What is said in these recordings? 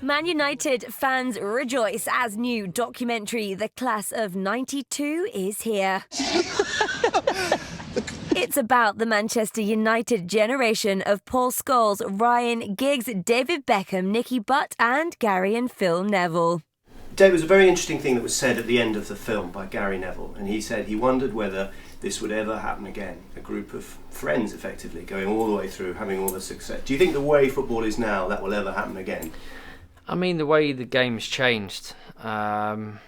Man United fans rejoice as new documentary The Class of '92 is here. It's about the Manchester United generation of Paul Scholes, Ryan Giggs, David Beckham, Nicky Butt and Gary and Phil Neville. Dave, it was a very interesting thing that was said at the end of the film by Gary Neville, and he said he wondered whether this would ever happen again. A group of friends, effectively, going all the way through, having all the success. Do you think the way football is now, that will ever happen again? I mean, the way the game's changed, it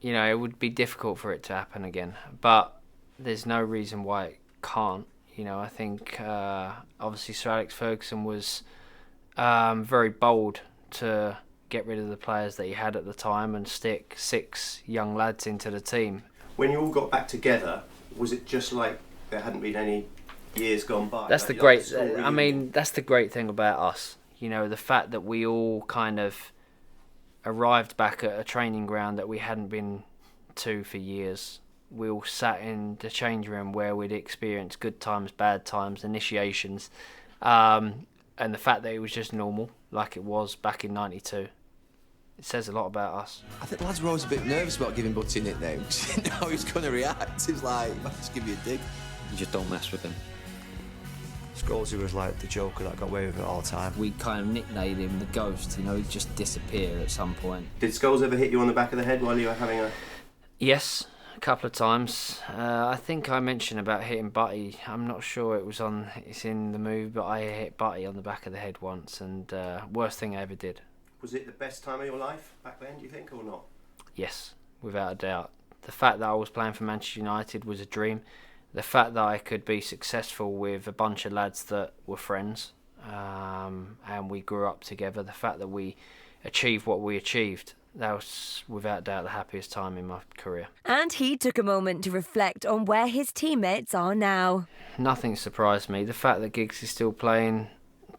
would be difficult for it to happen again. But there's no reason why it can't. I think obviously Sir Alex Ferguson was very bold to get rid of the players that he had at the time and stick 6 young lads into the team. When you all got back together, was it just like there hadn't been any years gone by? That's the great. That's the great thing about us. The fact that we all kind of arrived back at a training ground that we hadn't been to for years. We all sat in the change room where we'd experienced good times, bad times, initiations, and the fact that it was just normal, like it was back in '92. It says a lot about us. I think the lads were always a bit nervous about giving Butty nicknames. He didn't know how he was going to react. He was like, I'll just give you a dig. You just don't mess with him. Scholesy was like the joker that got away with it all the time. We kind of nicknamed him the ghost, he'd just disappear at some point. Did Scholes ever hit you on the back of the head while you were having a... Yes, a couple of times. I think I mentioned about hitting Butty. I'm not sure it's in the movie, but I hit Butty on the back of the head once, and worst thing I ever did. Was it the best time of your life back then, do you think, or not? Yes, without a doubt. The fact that I was playing for Manchester United was a dream. The fact that I could be successful with a bunch of lads that were friends, and we grew up together, the fact that we achieved what we achieved, that was without doubt the happiest time in my career. And he took a moment to reflect on where his teammates are now. Nothing surprised me. The fact that Giggs is still playing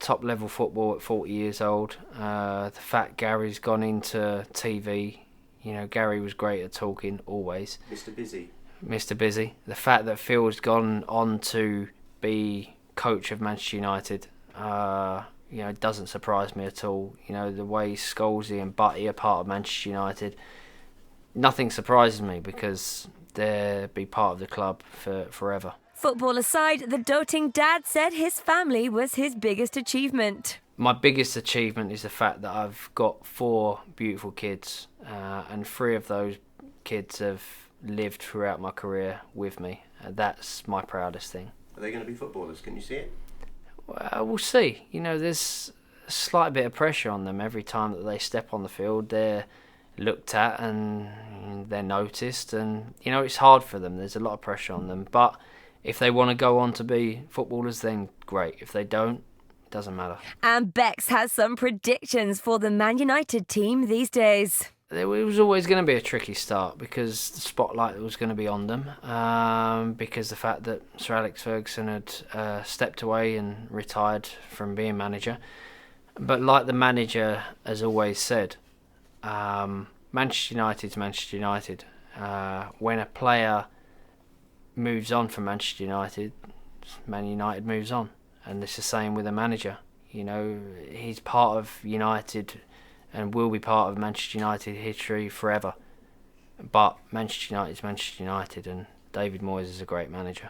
top level football at 40 years old, the fact Gary's gone into TV, Gary was great at talking always. Mr. Busy. The fact that Phil's gone on to be coach of Manchester United, it doesn't surprise me at all. The way Scholesy and Butty are part of Manchester United, nothing surprises me because they'll be part of the club for forever. Football aside, the doting dad said his family was his biggest achievement. My biggest achievement is the fact that I've got 4 beautiful kids, and 3 of those kids have lived throughout my career with me. That's my proudest thing. Are they going to be footballers? Can you see it? Well, we'll see. There's a slight bit of pressure on them every time that they step on the field. They're looked at and they're noticed, and it's hard for them. There's a lot of pressure on them, but if they want to go on to be footballers, then great. If they don't, it doesn't matter. And Bex has some predictions for the Man United team these days. It was always going to be a tricky start because the spotlight was going to be on them, because the fact that Sir Alex Ferguson had stepped away and retired from being manager. But like the manager has always said, Manchester United's Manchester United. When a player moves on from Manchester United, Man United moves on. And it's the same with a manager. He's part of United and will be part of Manchester United history forever. But Manchester United is Manchester United, and David Moyes is a great manager.